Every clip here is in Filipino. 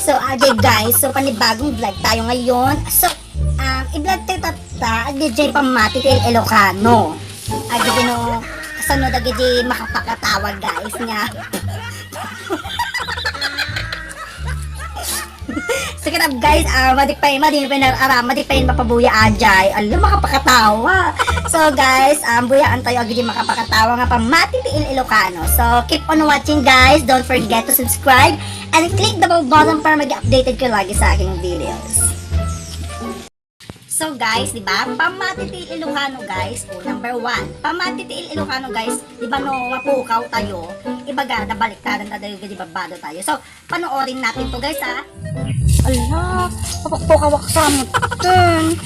So, okay guys, so panibagong vlog tayo ngayon. So, i-vlog tayo tata, agad pamati tayo Ilocano. Agad no, kasunod agad makapakatawa guys nga. So, kinab guys, madik pa yun mapabuya ajay. Alam, makapakatawa. So, guys, buyaan tayo agad makapakatawa nga pamati tayo Ilocano. So, keep on watching guys. Don't forget to subscribe and click the bell button para mag-updated ka lagi sa aking videos. So guys, di ba? Pamati Ilocano guys. Number 1. Pamati Ilocano guys. Di ba no, mapukaw tayo. Ibaga, nabaliktaran tayo, di ba bado tayo. So, panoorin natin to guys ha. Ala, papakpukaw ako sa mutin.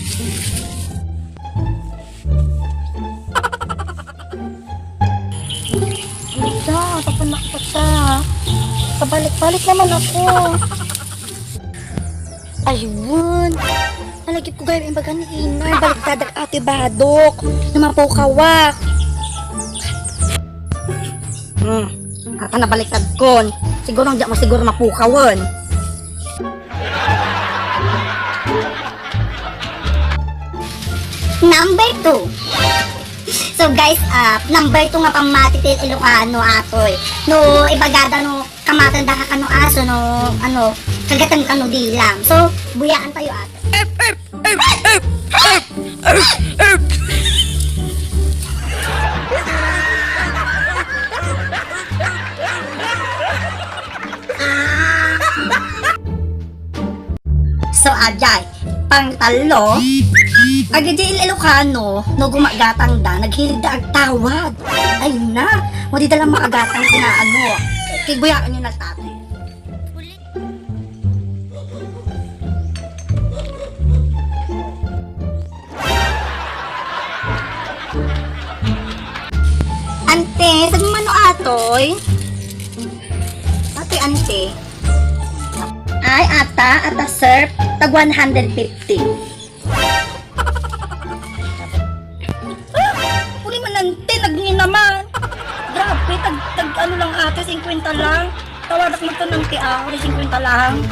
Ala, tapanak pa siya. Pabalik-balik naman ako. Ayun. Nalagip ko gayong imbaga ni Inay. Baliktadag ate badok. Namapukawak. Ata nabaliktad kon. Siguro hindi mo siguro mapukawon. Number 2. So guys, number 2 nga pamati tayo Ilocano atoy. No, ibagada no, kamatanda ka kano aso no, ano, kagatan kano dilam. So, buyaan tayo ato. So, ajay, pangtalo, agadi Ilocano, no gumagatang da, naghilig da agtawad. Ayun na, mo di dala makagatang ano, kiguyaan nyo na tatay. Ante, saan mano atoy? Ate, ante. Ay, ata sir, tag 150. Uli man ante, nagni naman. Grabe, tag ano lang ate, 50 lang. Tawadak mo to ng tia, 50 lang.